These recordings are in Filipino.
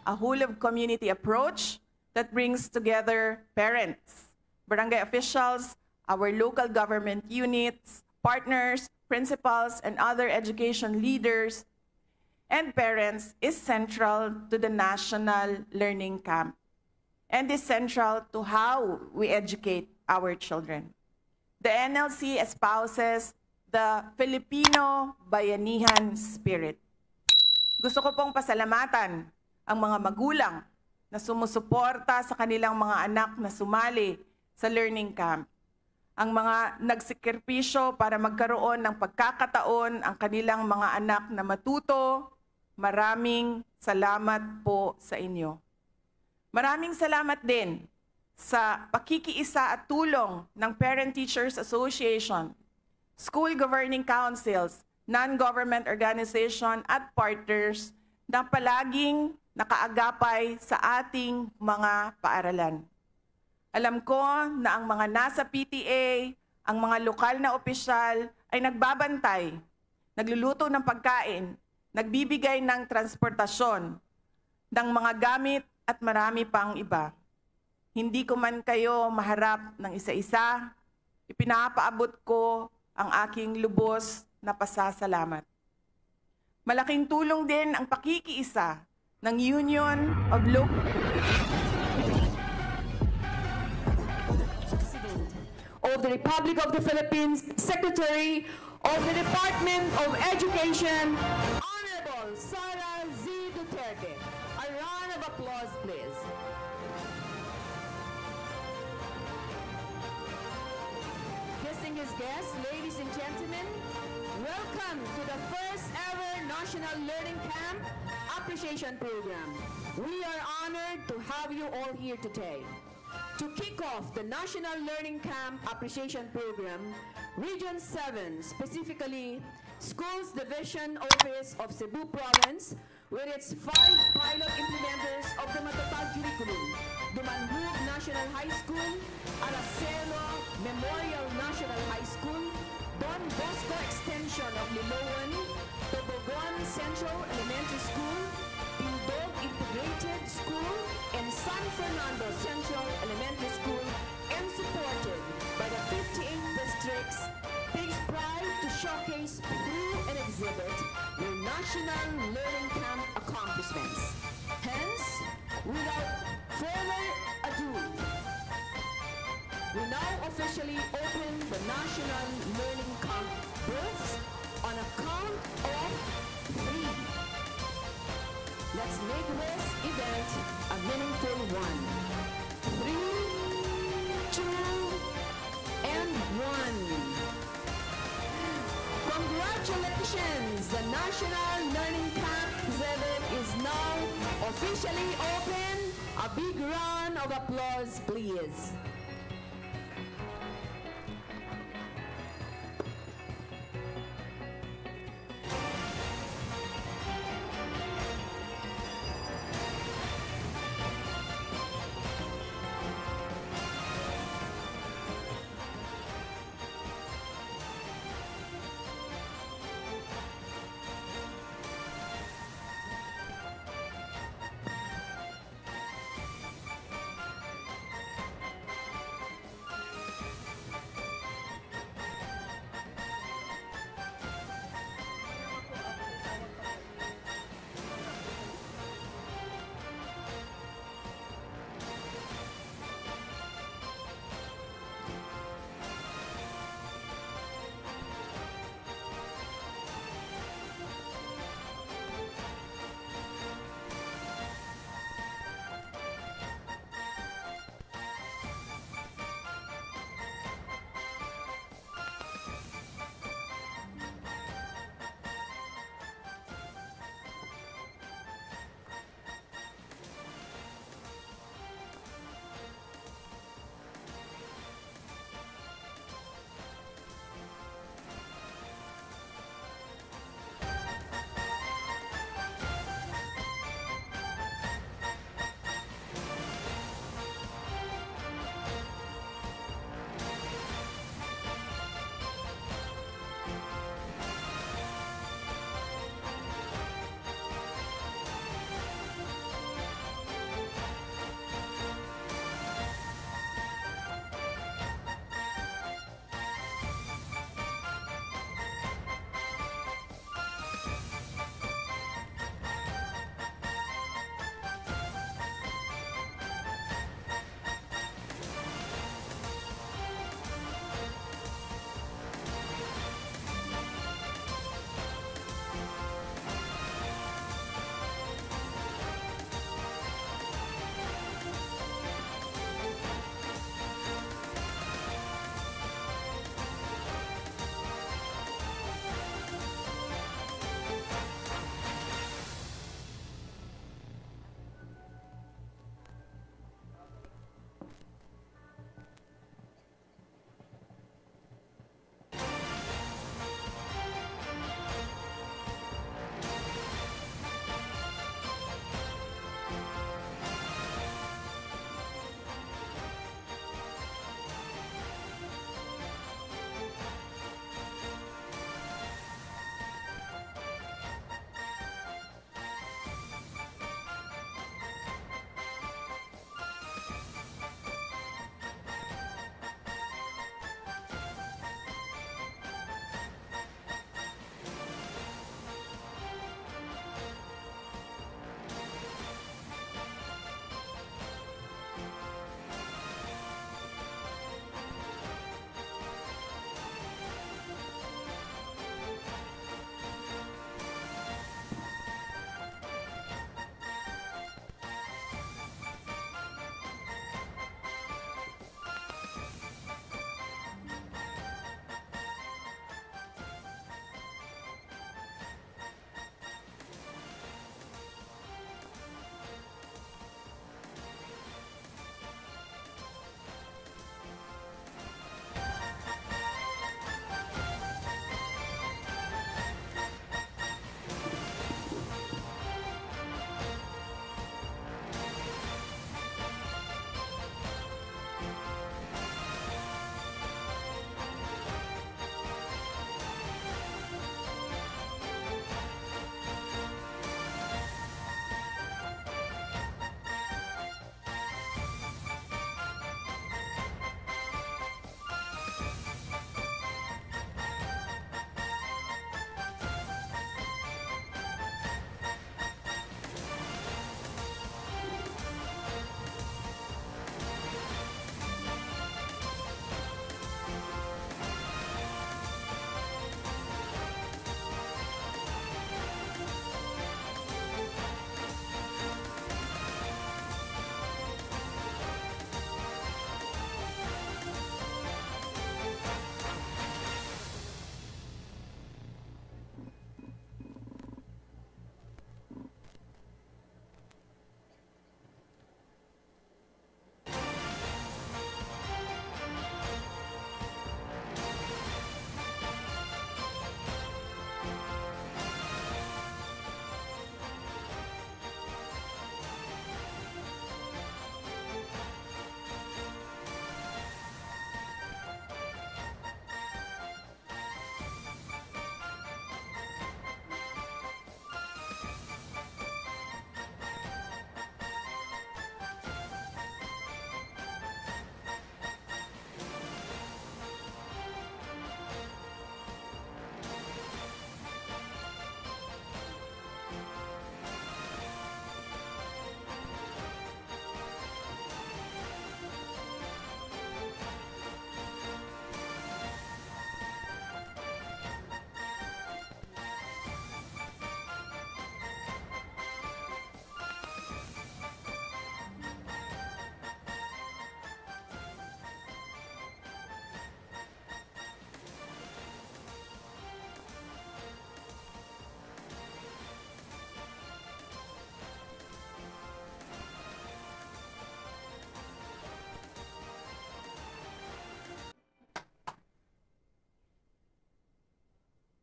a whole-of-community approach that brings together parents, barangay officials, our local government units, partners, principals, and other education leaders, and parents is central to the National Learning Camp and is central to how we educate our children. The NLC espouses the Filipino bayanihan spirit. Gusto ko pong pasalamatan ang mga magulang na sumusuporta sa kanilang mga anak na sumali sa learning camp. Ang mga nagsikripisyo para magkaroon ng pagkakataon ang kanilang mga anak na matuto, maraming salamat po sa inyo. Maraming salamat din sa pakikiisa at tulong ng Parent Teachers Association, School Governing Councils, non-government organization at partners na palaging nakaagapay sa ating mga paaralan. Alam ko na ang mga nasa PTA, ang mga lokal na opisyal ay nagbabantay, nagluluto ng pagkain, nagbibigay ng transportasyon, ng mga gamit at marami pang iba. Hindi ko man kayo maharap ng isa-isa, ipinapaabot ko ang aking lubos na pasasalamat. Malaking tulong din ang pakikiisa ng Union of Local of the Republic of the Philippines, Secretary of the Department of Education, Honorable Sara Z. Duterte. A round of applause, please. Distinguished guests, ladies and gentlemen, welcome to the first ever National Learning Camp Appreciation Program. We are honored to have you all here today. To kick off the National Learning Camp Appreciation Program, Region 7, specifically Schools Division Office of Cebu Province, with its 5 pilot implementers of the Matatag curriculum, Dumanhub National High School, Aracelo Memorial National High School, Don Bosco Extension of Liloan, Tobogon Central Elementary School, Pindog Integrated School, and San Fernando Central Elementary School, and supported by the 58 districts, takes pride to showcase through an exhibit their National Learning Camp accomplishments. Hence, without further ado, we now officially open the National Learning Camp booths on a count of 3. Let's make this event a meaningful one. 3, 2, and 1. Congratulations! The National Learning Camp exhibit is now officially open. A big round of applause, please.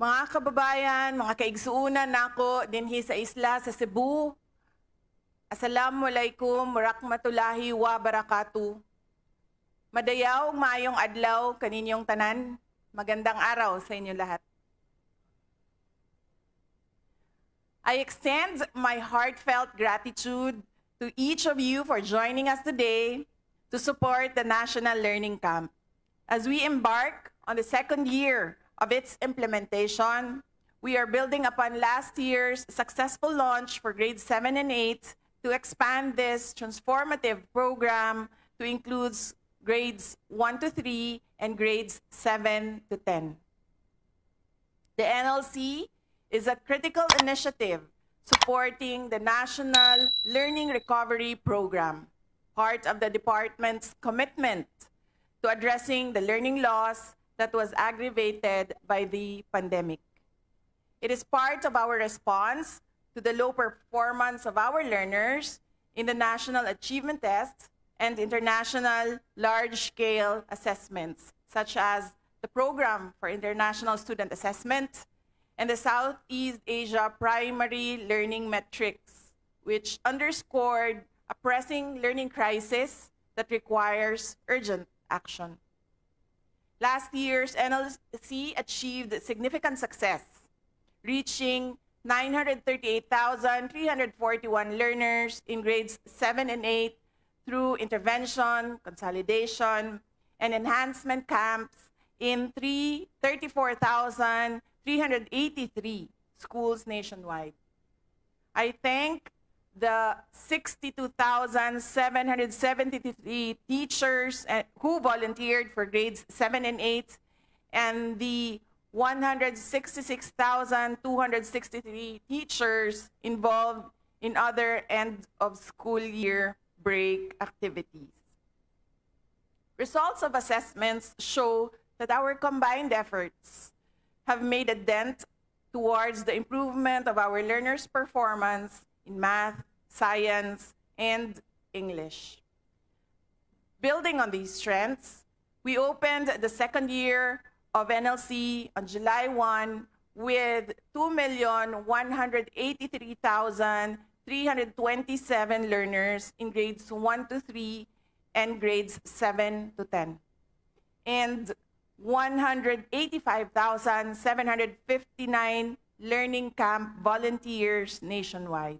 Mga kababayan, mga kaigsuunan nako dinhi sa isla sa Cebu. Assalamualaikum warahmatullahi wabarakatuh. Madayaw ug maayong adlaw kaninyong tanan. Magandang araw sa inyo lahat. I extend my heartfelt gratitude to each of you for joining us today to support the National Learning Camp. As we embark on the second year of its implementation, we are building upon last year's successful launch for grades 7 and 8 to expand this transformative program to include grades 1 to 3 and grades 7 to 10. The NLC is a critical initiative supporting the National Learning Recovery Program, part of the department's commitment to addressing the learning loss that was aggravated by the pandemic. It is part of our response to the low performance of our learners in the National Achievement Test and international large-scale assessments, such as the Program for International Student Assessment and the Southeast Asia Primary Learning Metrics, which underscored a pressing learning crisis that requires urgent action. Last year's NLC achieved significant success, reaching 938,341 learners in grades 7 and 8 through intervention, consolidation, and enhancement camps in 34,383 schools nationwide. I thank the 62,773 teachers who volunteered for grades 7 and 8 and the 166,263 teachers involved in other end of school year break activities. Results of assessments show that our combined efforts have made a dent towards the improvement of our learners' performance in math, science, and English. Building on these strengths, we opened the second year of NLC on July 1 with 2,183,327 learners in grades 1 to 3 and grades 7 to 10, and 185,759 learning camp volunteers nationwide.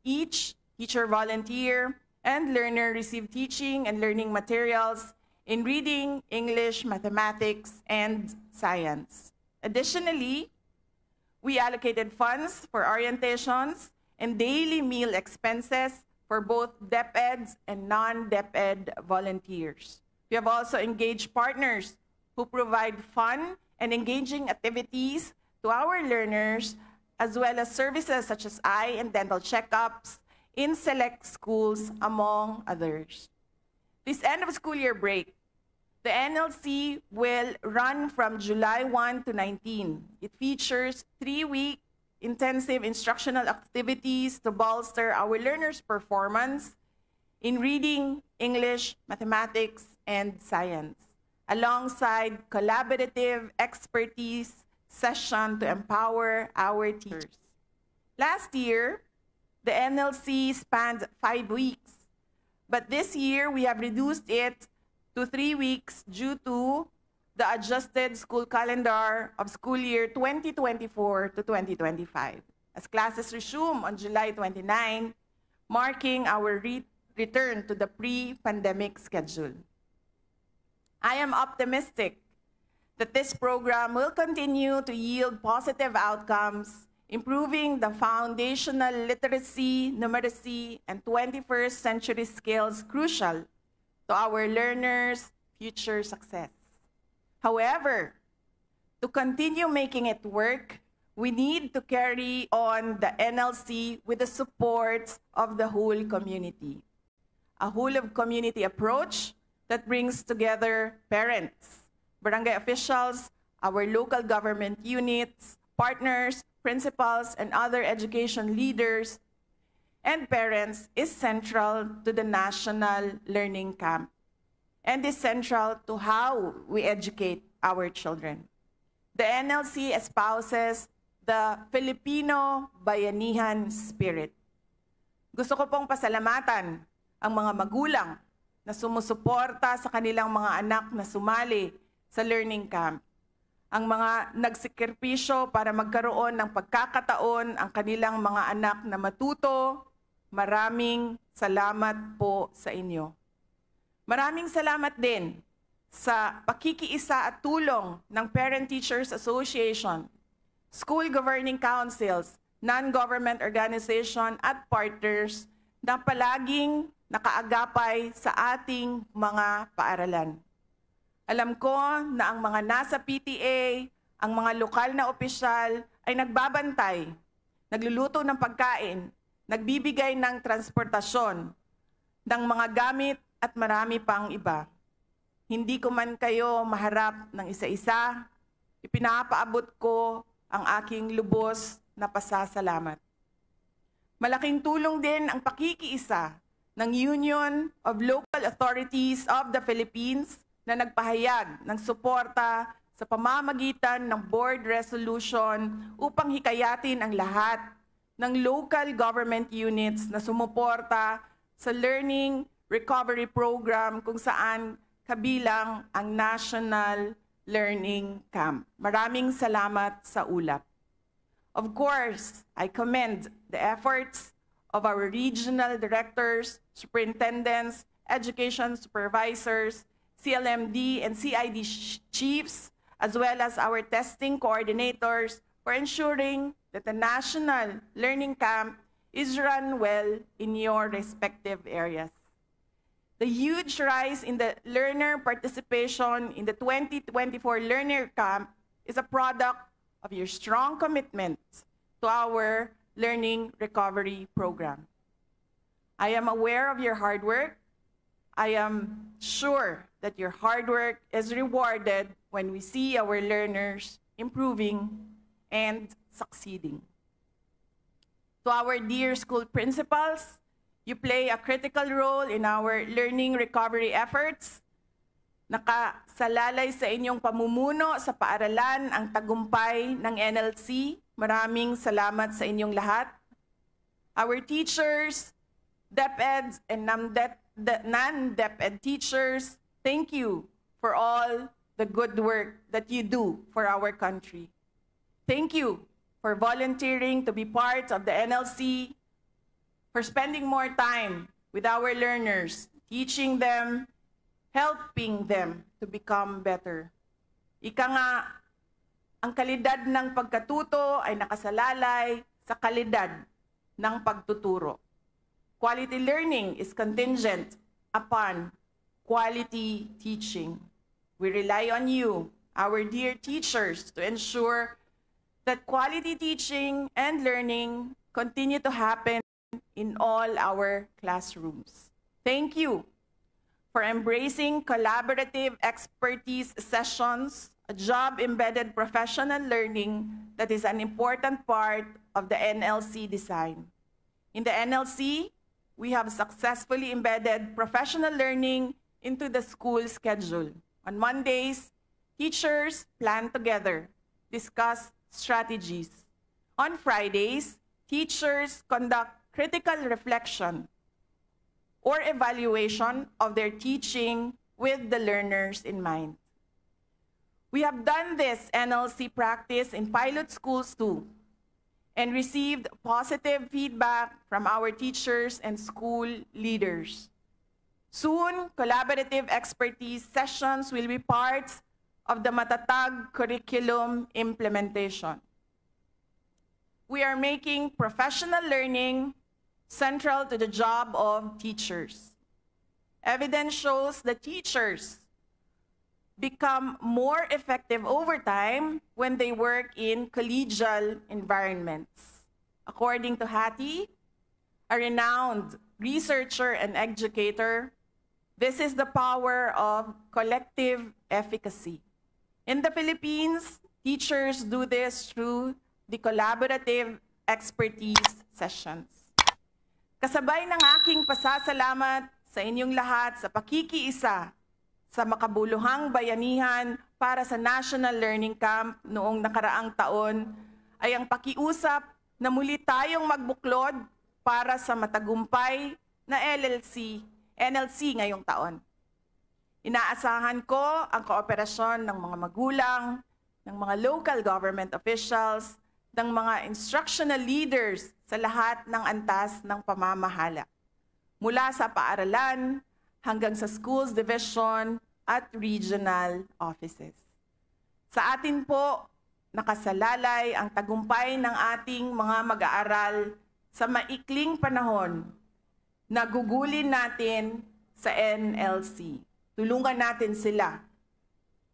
Each teacher volunteer and learner received teaching and learning materials in reading, English, mathematics, and science. Additionally, we allocated funds for orientations and daily meal expenses for both DepEds and non-DepEd volunteers. We have also engaged partners who provide fun and engaging activities to our learners, as well as services such as eye and dental checkups in select schools, among others. This end of school year break, the NLC will run from July 1 to 19. It features 3-week intensive instructional activities to bolster our learners' performance in reading, English, mathematics, and science, alongside collaborative expertise session to empower our teachers. Last year, the NLC spanned 5 weeks, but this year we have reduced it to 3 weeks due to the adjusted school calendar of school year 2024 to 2025, as classes resume on July 29, marking our return to the pre-pandemic schedule. I am optimistic that this program will continue to yield positive outcomes, improving the foundational literacy, numeracy, and 21st century skills crucial to our learners' future success. However, to continue making it work, we need to carry on the NLC with the support of the whole community. A whole-of-community approach that brings together parents, barangay officials, our local government units, partners, principals, and other education leaders, and parents is central to the National Learning Camp and is central to how we educate our children. the NLC espouses the Filipino bayanihan spirit. Gusto ko pong pasalamatan ang mga magulang na sumusuporta sa kanilang mga anak na sumali sa learning camp. Ang mga nagsikripisyo para magkaroon ng pagkakataon ang kanilang mga anak na matuto, maraming salamat po sa inyo. Maraming salamat din sa pakikiisa at tulong ng Parent Teachers Association, School Governing Councils, non-government organization at partners na palaging nakaagapay sa ating mga paaralan. Alam ko na ang mga nasa PTA, ang mga lokal na opisyal ay nagbabantay, nagluluto ng pagkain, nagbibigay ng transportasyon, ng mga gamit at marami pang iba. Hindi ko man kayo maharap ng isa-isa, ipinapaabot ko ang aking lubos na pasasalamat. Malaking tulong din ang pakikiisa ng Union of Local Authorities of the Philippines na nagpahayag ng suporta sa pamamagitan ng board resolution upang hikayatin ang lahat ng local government units na sumuporta sa Learning Recovery Program kung saan kabilang ang National Learning Camp. Maraming salamat sa ulap. Of course, I commend the efforts of our regional directors, superintendents, education supervisors, CLMD and CID chiefs, as well as our testing coordinators for ensuring that the National Learning Camp is run well in your respective areas. The huge rise in the learner participation in the 2024 Learner Camp is a product of your strong commitment to our Learning Recovery Program. I am aware of your hard work. I am sure that your hard work is rewarded when we see our learners improving and succeeding. To our dear school principals, you play a critical role in our learning recovery efforts. Nakasalalay sa inyong pamumuno sa paaralan ang tagumpay ng NLC. Maraming salamat sa inyong lahat. Our teachers, DepEds, and non-DepEd teachers, thank you for all the good work that you do for our country. Thank you for volunteering to be part of the NLC, for spending more time with our learners, teaching them, helping them to become better. Ika nga, ang kalidad ng pagkatuto ay nakasalalay sa kalidad ng pagtuturo. Quality learning is contingent upon quality teaching. We rely on you, our dear teachers, to ensure that quality teaching and learning continue to happen in all our classrooms. Thank you for embracing collaborative expertise sessions, a job-embedded professional learning that is an important part of the NLC design. In the NLC, we have successfully embedded professional learning into the school schedule. On Mondays, teachers plan together, discuss strategies. On Fridays, teachers conduct critical reflection or evaluation of their teaching with the learners in mind. We have done this NLC practice in pilot schools too, and received positive feedback from our teachers and school leaders. Soon, collaborative expertise sessions will be part of the Matatag curriculum implementation. We are making professional learning central to the job of teachers. Evidence shows that teachers become more effective over time when they work in collegial environments. According to Hattie, a renowned researcher and educator, this is the power of collective efficacy. In the Philippines, teachers do this through the collaborative expertise sessions. Kasabay ng aking pasasalamat sa inyong lahat sa pakikiisa sa makabuluhang bayanihan para sa National Learning Camp noong nakaraang taon ay ang pakiusap na muli tayong magbuklod para sa matagumpay na NLC ngayong taon. Inaasahan ko ang kooperasyon ng mga magulang, ng mga local government officials, ng mga instructional leaders sa lahat ng antas ng pamamahala, mula sa paaralan hanggang sa schools division at regional offices. Sa atin po, nakasalalay ang tagumpay ng ating mga mag-aaral sa maikling panahon na gugulin natin sa NLC. Tulungan natin sila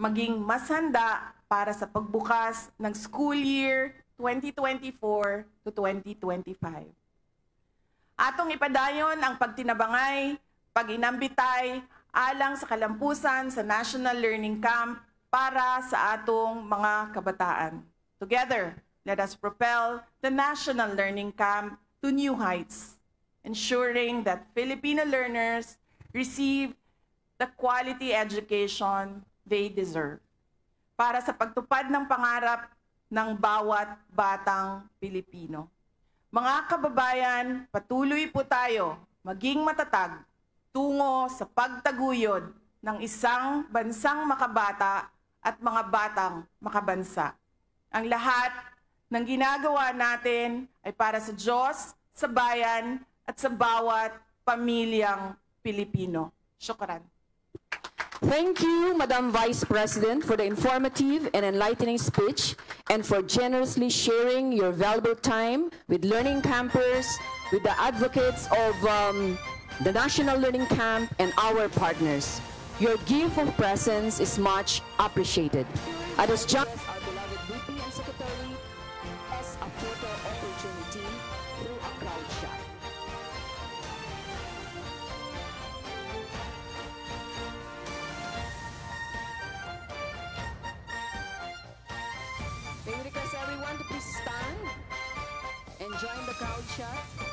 maging mas handa para sa pagbukas ng school year 2024 to 2025. Atong ipadayon ang pagtinabangay, pag-inambitay, alang sa kalampusan sa National Learning Camp para sa atong mga kabataan. Together, let us propel the National Learning Camp to new heights, ensuring that Filipino learners receive the quality education they deserve para sa pagtupad ng pangarap ng bawat batang Pilipino. Mga kababayan, patuloy po tayo maging matatag tungo sa pagtaguyod ng isang bansang makabata at mga batang makabansa. Ang lahat ng ginagawa natin ay para sa Diyos, sa bayan, at sa bawat pamilyang Pilipino. Syukran. Thank you, Madam Vice President, for the informative and enlightening speech and for generously sharing your valuable time with learning campers, with the advocates of the National Learning Camp and our partners. Your gift of presence is much appreciated. At this juncture, our beloved VP and Secretary has a photo opportunity through a crowd shot. May we request everyone to please stand and join the crowd shot.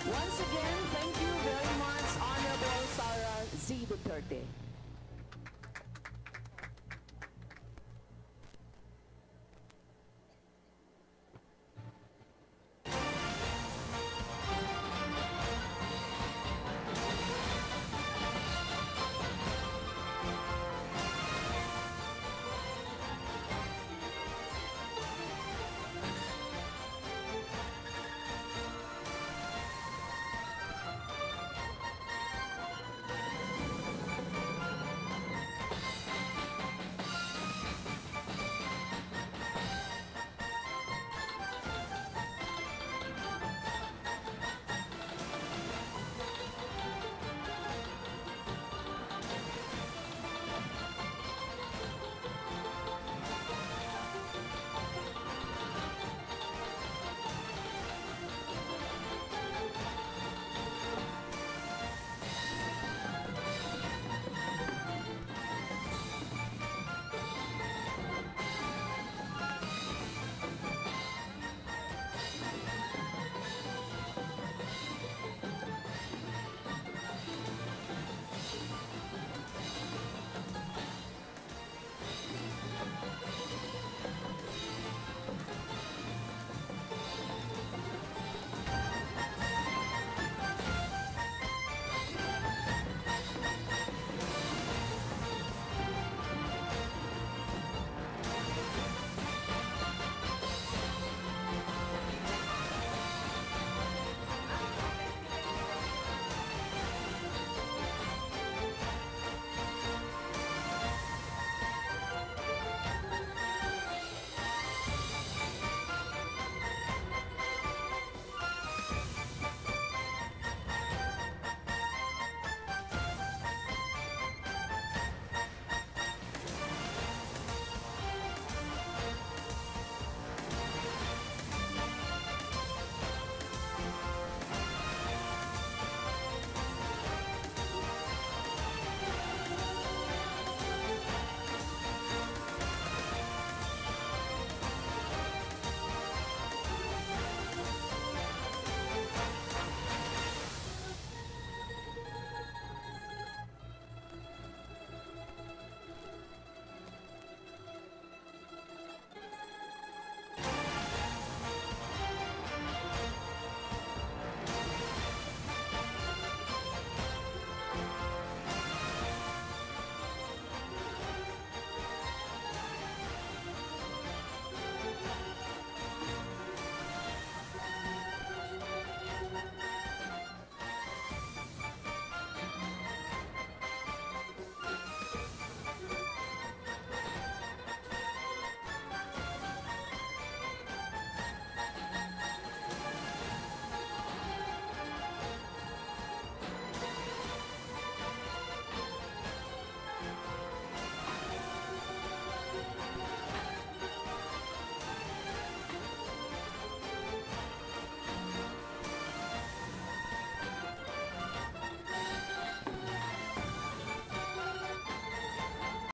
Once again, thank you very much, Honorable Sara Z. Duterte.